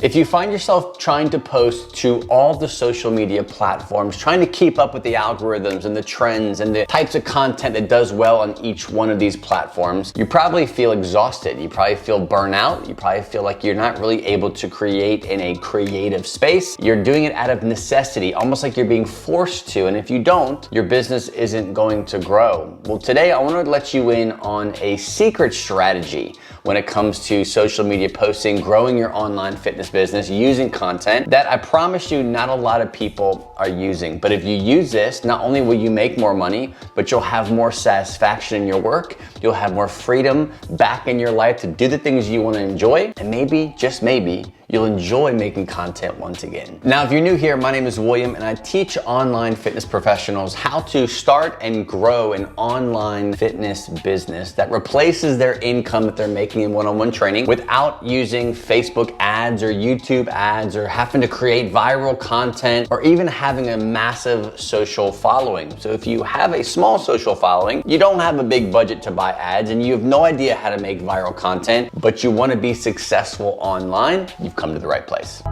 If you find yourself trying to post to all the social media platforms, trying to keep up with the algorithms and the trends and the types of content that does well on each one of these platforms, you probably feel exhausted. You probably feel burnout. You probably feel like you're not really able to create in a creative space. You're doing it out of necessity, almost like you're being forced to. And if you don't, your business isn't going to grow. Well, today I want to let you in on a secret strategy when it comes to social media posting, growing your online fitness business, using content that I promise you not a lot of people are using. But if you use this, not only will you make more money, but you'll have more satisfaction in your work, you'll have more freedom back in your life to do the things you want to enjoy, and maybe, just maybe, you'll enjoy making content once again. Now, if you're new here, my name is William and I teach online fitness professionals how to start and grow an online fitness business that replaces their income that they're making in one-on-one training without using Facebook ads or YouTube ads or having to create viral content or even having a massive social following. So if you have a small social following, you don't have a big budget to buy ads and you have no idea how to make viral content, but you want to be successful online, you've come to the right place.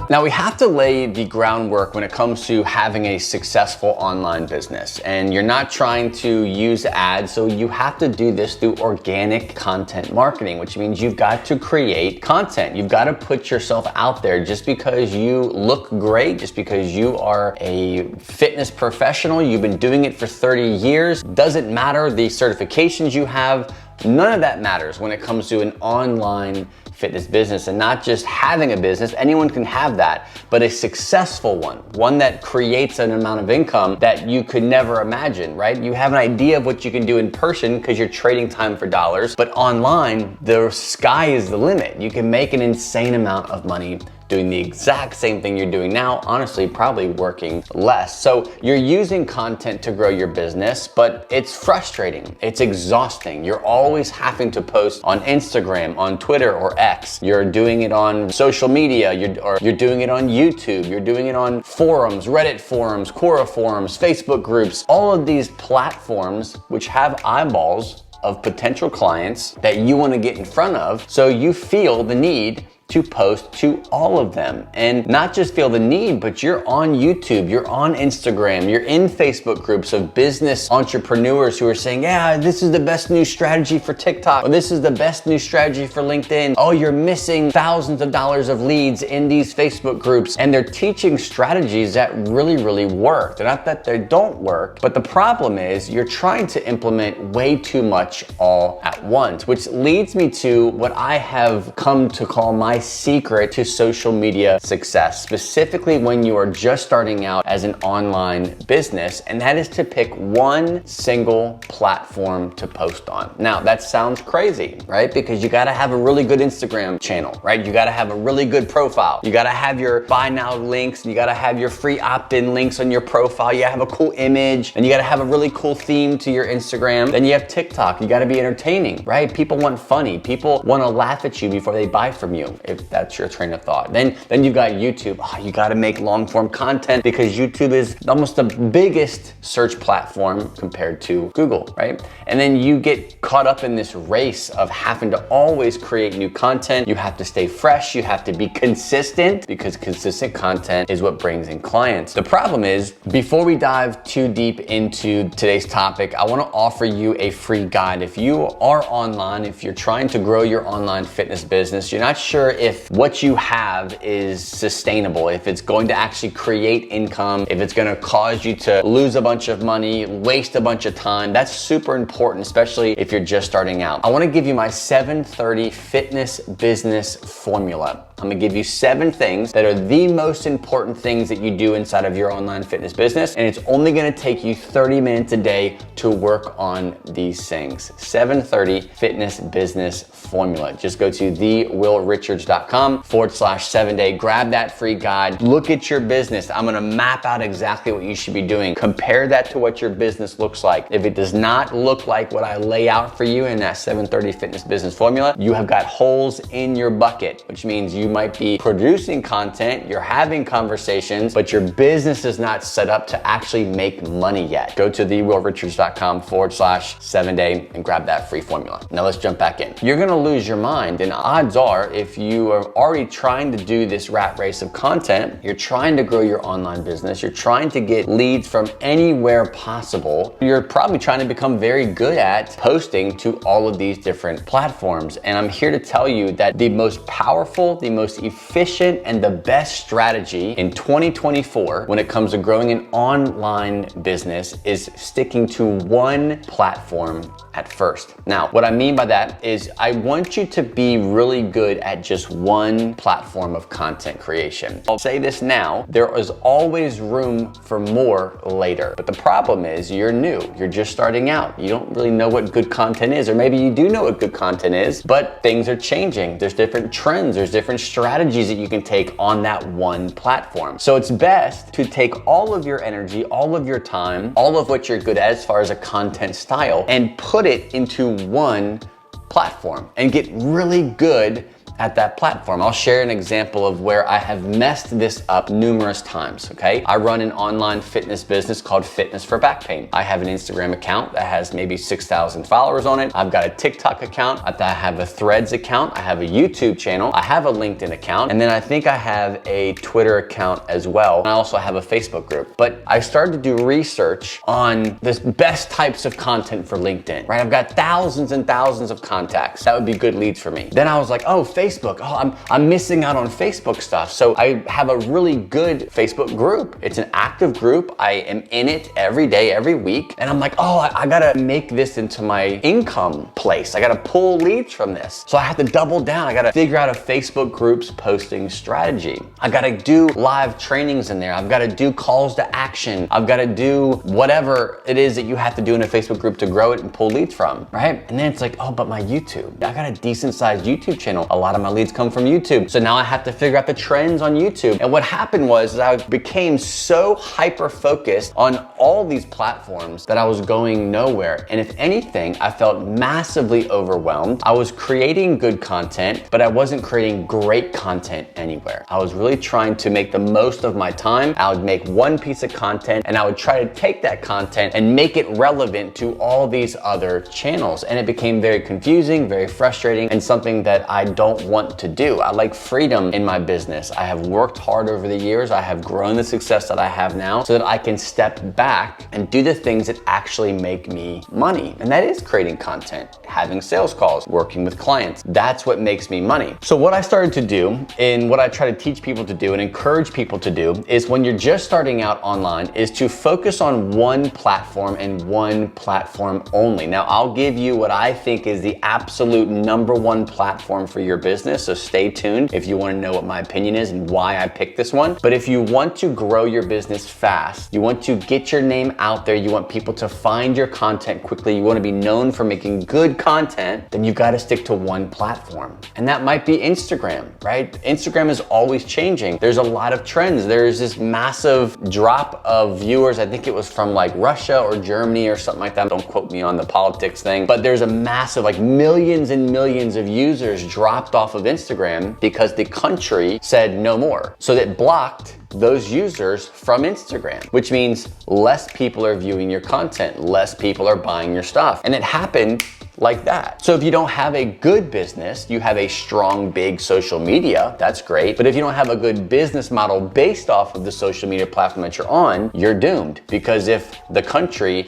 Now, we have to lay the groundwork when it comes to having a successful online business, and you're not trying to use ads, so you have to do this through organic content marketing, which means you've got to create content. You've got to put yourself out there. Just because you look great, just because you are a fitness professional, you've been doing it for 30 years, doesn't matter the certifications you have. None of that matters when it comes to an online fitness business, and not just having a business. Anyone can have that, but a successful one that creates an amount of income that you could never imagine, right? You have an idea of what you can do in person because you're trading time for dollars, but online, the sky is the limit. You can make an insane amount of money doing the exact same thing you're doing now, honestly, probably working less. So you're using content to grow your business, but it's frustrating, it's exhausting. You're always having to post on Instagram, on Twitter or X. You're doing it on social media, you're doing it on YouTube, you're doing it on forums, Reddit forums, Quora forums, Facebook groups, all of these platforms which have eyeballs of potential clients that you want to get in front of. So you feel the need to post to all of them, and not just feel the need, but you're on YouTube, you're on Instagram, you're in Facebook groups of business entrepreneurs who are saying, yeah, this is the best new strategy for TikTok, or this is the best new strategy for LinkedIn. Oh, you're missing thousands of dollars of leads in these Facebook groups, and they're teaching strategies that really work. They're not that they don't work, but the problem is you're trying to implement way too much all at once, which leads me to what I have come to call my secret to social media success, specifically when you are just starting out as an online business, and that is to pick one single platform to post on. Now, that sounds crazy, right? Because you gotta have a really good Instagram channel, right? You gotta have a really good profile. You gotta have your buy now links, and you gotta have your free opt-in links on your profile. You gotta have a cool image, and you gotta have a really cool theme to your Instagram. Then you have TikTok. You gotta be entertaining, right? People want funny. People wanna laugh at you before they buy from you, if that's your train of thought. Then you've got YouTube. Oh, you gotta make long form content because YouTube is almost the biggest search platform compared to Google, right? And then you get caught up in this race of having to always create new content. You have to stay fresh. You have to be consistent because consistent content is what brings in clients. The problem is, before we dive too deep into today's topic, I wanna offer you a free guide. If you are online, if you're trying to grow your online fitness business, you're not sure if what you have is sustainable, if it's going to actually create income, if it's going to cause you to lose a bunch of money, waste a bunch of time. That's super important, especially if you're just starting out. I want to give you my 730 fitness business formula. I'm gonna give you 7 things that are the most important things that you do inside of your online fitness business, and it's only gonna take you 30 minutes a day to work on these things. 730 fitness business formula. Just go to thewillrichards.com/7-day, grab that free guide, look at your business. I'm gonna map out exactly what you should be doing. Compare that to what your business looks like. If it does not look like what I lay out for you in that 730 fitness business formula, you have got holes in your bucket, which means you might be producing content, you're having conversations, but your business is not set up to actually make money yet. Go to thewillrichards.com/7-day and grab that free formula. Now let's jump back in. You're gonna lose your mind, and odds are if you you are already trying to do this rat race of content, you're trying to grow your online business, you're trying to get leads from anywhere possible, you're probably trying to become very good at posting to all of these different platforms. And I'm here to tell you that the most powerful, the most efficient, and the best strategy in 2024 when it comes to growing an online business is sticking to one platform at first. Now, what I mean by that is I want you to be really good at just one platform of content creation. I'll say this now, there is always room for more later. But the problem is you're new, you're just starting out. You don't really know what good content is, or maybe you do know what good content is, but things are changing. There's different trends, there's different strategies that you can take on that one platform. So it's best to take all of your energy, all of your time, all of what you're good at as far as a content style, and put it into one platform and get really good at that platform. I'll share an example of where I have messed this up numerous times, okay? I run an online fitness business called Fitness for Back Pain. I have an Instagram account that has maybe 6,000 followers on it. I've got a TikTok account. I have a Threads account. I have a YouTube channel. I have a LinkedIn account. And then I think I have a Twitter account as well. And I also have a Facebook group. But I started to do research on the best types of content for LinkedIn, right? I've got thousands and thousands of contacts. That would be good leads for me. Then I was like, oh, Facebook. Oh, I'm missing out on Facebook stuff. So I have a really good Facebook group. It's an active group. I am in it every day, every week. And I'm like, oh, I gotta make this into my income place. I gotta pull leads from this. So I have to double down. I gotta figure out a Facebook group's posting strategy. I gotta do live trainings in there. I've gotta do calls to action. I've gotta do whatever it is that you have to do in a Facebook group to grow it and pull leads from, right? And then it's like, oh, but my YouTube. I got a decent sized YouTube channel. A lot of my leads come from YouTube. So now I have to figure out the trends on YouTube. And what happened was I became so hyper focused on all these platforms that I was going nowhere. And if anything, I felt massively overwhelmed. I was creating good content, but I wasn't creating great content anywhere. I was really trying to make the most of my time. I would make one piece of content and I would try to take that content and make it relevant to all these other channels. And it became very confusing, very frustrating, and something that I don't want to do. I like freedom in my business. I have worked hard over the years. I have grown the success that I have now so that I can step back and do the things that actually make me money. And that is creating content, having sales calls, working with clients. That's what makes me money. So what I started to do, and what I try to teach people to do and encourage people to do, is when you're just starting out online, is to focus on one platform and one platform only. Now, I'll give you what I think is the absolute #1 platform for your business. So stay tuned if you want to know what my opinion is and why I picked this one. But if you want to grow your business fast, you want to get your name out there, you want people to find your content quickly, you want to be known for making good content, then you've got to stick to one platform. And that might be Instagram, right? Instagram is always changing. There's a lot of trends. There's this massive drop of viewers. I think it was from like Russia or Germany or something like that. Don't quote me on the politics thing, but there's a massive, like millions and millions of users dropped off of Instagram because the country said no more. So that blocked those users from Instagram, which means less people are viewing your content, less people are buying your stuff. And it happened like that. So if you don't have a good business, you have a strong, big social media, that's great. But if you don't have a good business model based off of the social media platform that you're on, you're doomed. Because if the country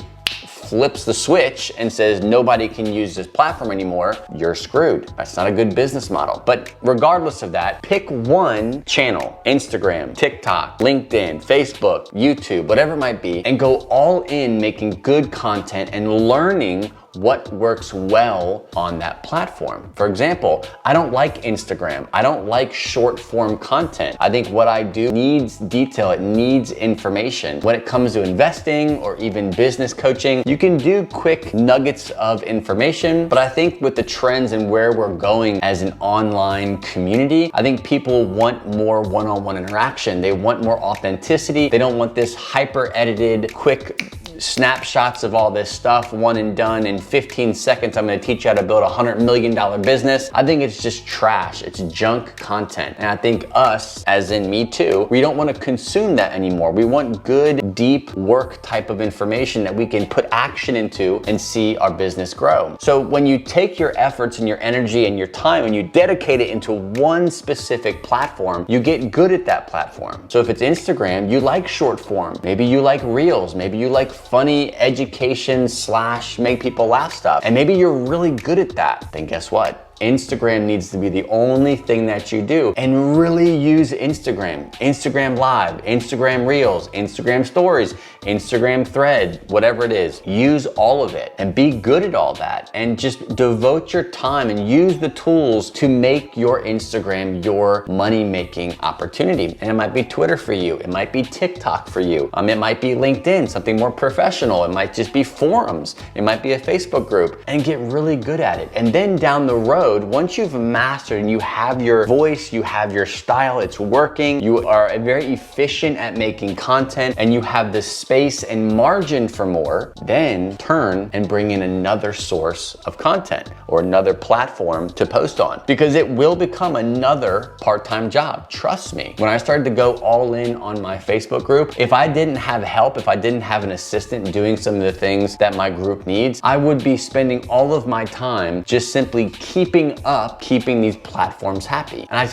flips the switch and says nobody can use this platform anymore, you're screwed. That's not a good business model. But regardless of that, pick one channel, Instagram, TikTok, LinkedIn, Facebook, YouTube, whatever it might be, and go all in making good content and learning what works well on that platform. For example, I don't like Instagram. I don't like short form content. I think what I do needs detail. It needs information. When it comes to investing or even business coaching, you can do quick nuggets of information, but I think with the trends and where we're going as an online community, I think people want more one-on-one interaction. They want more authenticity. They don't want this hyper edited, quick snapshots of all this stuff, one and done. In 15 seconds, I'm gonna teach you how to build a $100 million business. I think it's just trash. It's junk content. And I think us, as in me too, we don't wanna consume that anymore. We want good, deep work type of information that we can put action into and see our business grow. So when you take your efforts and your energy and your time and you dedicate it into one specific platform, you get good at that platform. So if it's Instagram, you like short form. Maybe you like reels. Maybe you like funny education / make people laugh stuff. And maybe you're really good at that. Then guess what? Instagram needs to be the only thing that you do, and really use Instagram. Instagram Live, Instagram Reels, Instagram Stories, Instagram Thread, whatever it is. Use all of it and be good at all that, and just devote your time and use the tools to make your Instagram your money-making opportunity. And it might be Twitter for you. It might be TikTok for you. It might be LinkedIn, something more professional. It might just be forums. It might be a Facebook group, and get really good at it. And then down the road, once you've mastered and you have your voice, you have your style, it's working, you are very efficient at making content, and you have the space and margin for more, then turn and bring in another source of content or another platform to post on, because it will become another part-time job. Trust me. When I started to go all in on my Facebook group, if I didn't have help, if I didn't have an assistant doing some of the things that my group needs, I would be spending all of my time just simply keeping these platforms happy. And I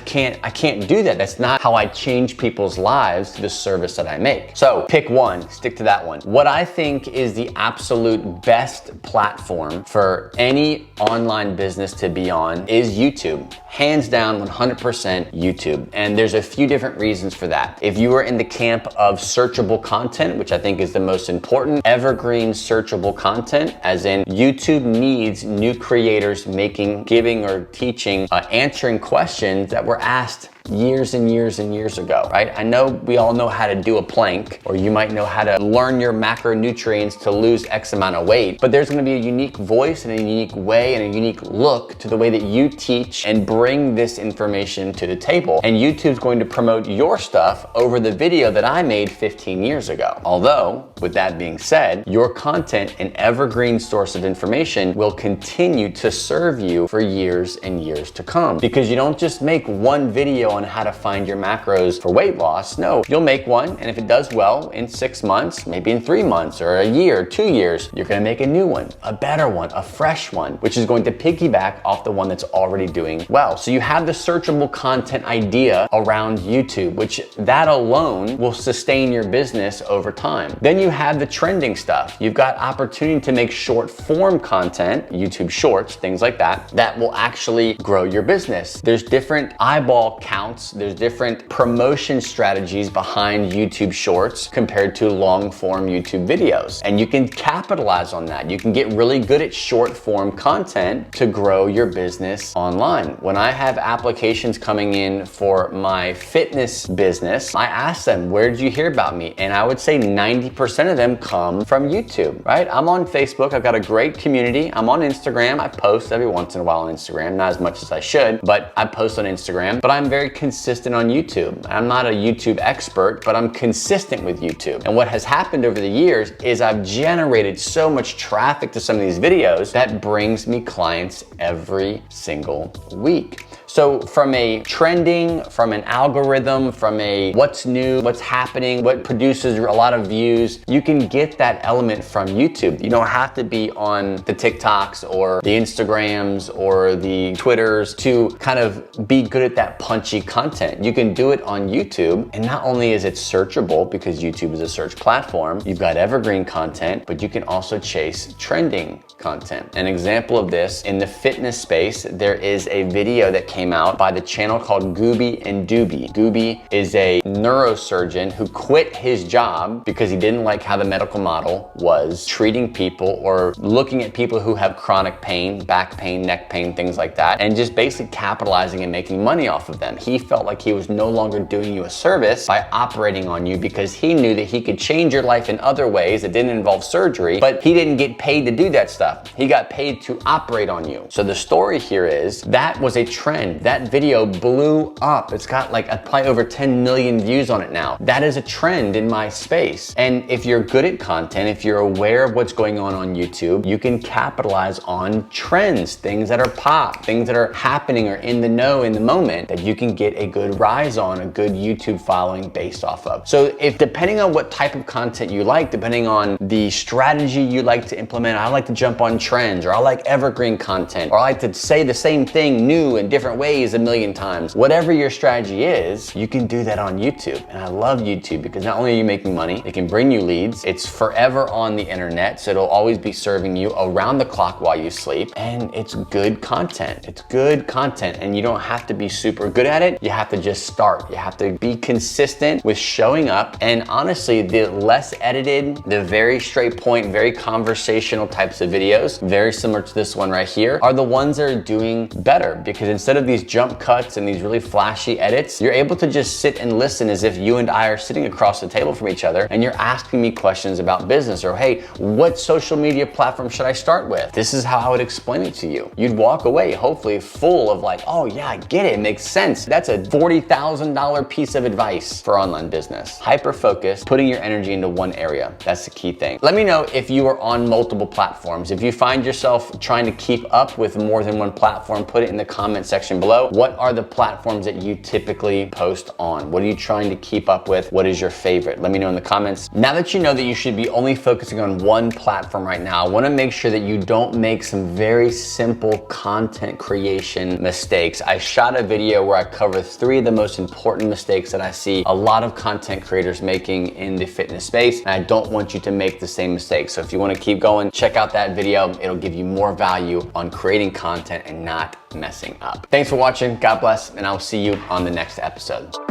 can't do that. That's not how I change people's lives through the service that I make. So pick one, stick to that one. What I think is the absolute best platform for any online business to be on is YouTube. Hands down, 100% YouTube. And there's a few different reasons for that. If you are in the camp of searchable content, which I think is the most important, evergreen searchable content, as in YouTube needs new creators giving or teaching, answering questions that were asked years and years and years ago, right? I know we all know how to do a plank, or you might know how to learn your macronutrients to lose X amount of weight, but there's gonna be a unique voice and a unique way and a unique look to the way that you teach and bring this information to the table. And YouTube's going to promote your stuff over the video that I made 15 years ago. Although, with that being said, your content, an evergreen source of information, will continue to serve you for years and years to come. Because you don't just make one video on how to find your macros for weight loss. No, you'll make one, and if it does well in 6 months, maybe in 3 months or a year, 2 years, you're gonna make a new one, a better one, a fresh one, which is going to piggyback off the one that's already doing well. So you have the searchable content idea around YouTube, which that alone will sustain your business over time. Then you have the trending stuff. You've got opportunity to make short form content, YouTube Shorts, things like that, that will actually grow your business. There's different eyeball counts. There's different promotion strategies behind YouTube Shorts compared to long form YouTube videos. And you can capitalize on that. You can get really good at short form content to grow your business online. When I have applications coming in for my fitness business, I ask them, where did you hear about me? And I would say 90% of them come from YouTube, right? I'm on Facebook. I've got a great community. I'm on Instagram. I post every once in a while on Instagram, not as much as I should, but I post on Instagram. But I'm very consistent on YouTube. I'm not a YouTube expert, but I'm consistent with YouTube. And what has happened over the years is I've generated so much traffic to some of these videos that brings me clients every single week. So from a trending, from an algorithm, from a what's new, what's happening, what produces a lot of views, you can get that element from YouTube. You don't have to be on the TikToks or the Instagrams or the Twitters to kind of be good at that punchy content. You can do it on YouTube, and not only is it searchable because YouTube is a search platform, you've got evergreen content, but you can also chase trending content. An example of this in the fitness space, there is a video that came out by the channel called Gooby and Dooby. Gooby is a neurosurgeon who quit his job because he didn't like how the medical model was treating people or looking at people who have chronic pain, back pain, neck pain, things like that, and just basically capitalizing and making money off of them. He felt like he was no longer doing you a service by operating on you because he knew that he could change your life in other ways that didn't involve surgery, but he didn't get paid to do that stuff. He got paid to operate on you. So the story here is that was a trend trend. That video blew up. It's got like probably over 10 million views on it now. That is a trend in my space. And if you're good at content, if you're aware of what's going on YouTube, you can capitalize on trends, things that are pop, things that are happening or in the know in the moment that you can get a good rise on, a good YouTube following based off of. So if depending on what type of content you like, depending on the strategy you like to implement, I like to jump on trends, or I like evergreen content, or I like to say the same thing new in different ways a million times. Whatever your strategy is, you can do that on YouTube. And I love YouTube because not only are you making money, it can bring you leads, it's forever on the internet, so it'll always be serving you around the clock while you sleep, and it's good content. It's good content, and you don't have to be super good at it. You have to just start. You have to be consistent with showing up, and honestly, the less edited, the very straight point, very conversational types of videos, very similar to this one right here, are the ones that are doing better, because instead of these jump cuts and these really flashy edits, you're able to just sit and listen as if you and I are sitting across the table from each other, and you're asking me questions about business, or hey, what social media platform should I start with? This is how I would explain it to you. You'd walk away hopefully full of like, oh yeah, I get it, it makes sense. That's a $40,000 piece of advice for online business. Hyper-focus, putting your energy into one area. That's the key thing. Let me know if you are on multiple platforms. If you find yourself trying to keep up with more than one platform, put it in the comment section below. What are the platforms that you typically post on? What are you trying to keep up with? What is your favorite? Let me know in the comments. Now that you know that you should be only focusing on one platform right now, I wanna make sure that you don't make some very simple content creation mistakes. I shot a video where I cover 3 of the most important mistakes that I see a lot of content creators making in the fitness space, and I don't want you to make the same mistakes. So if you wanna keep going, check out that video. It'll give you more value on creating content and not messing up. Thanks for watching, God bless, and I'll see you on the next episode.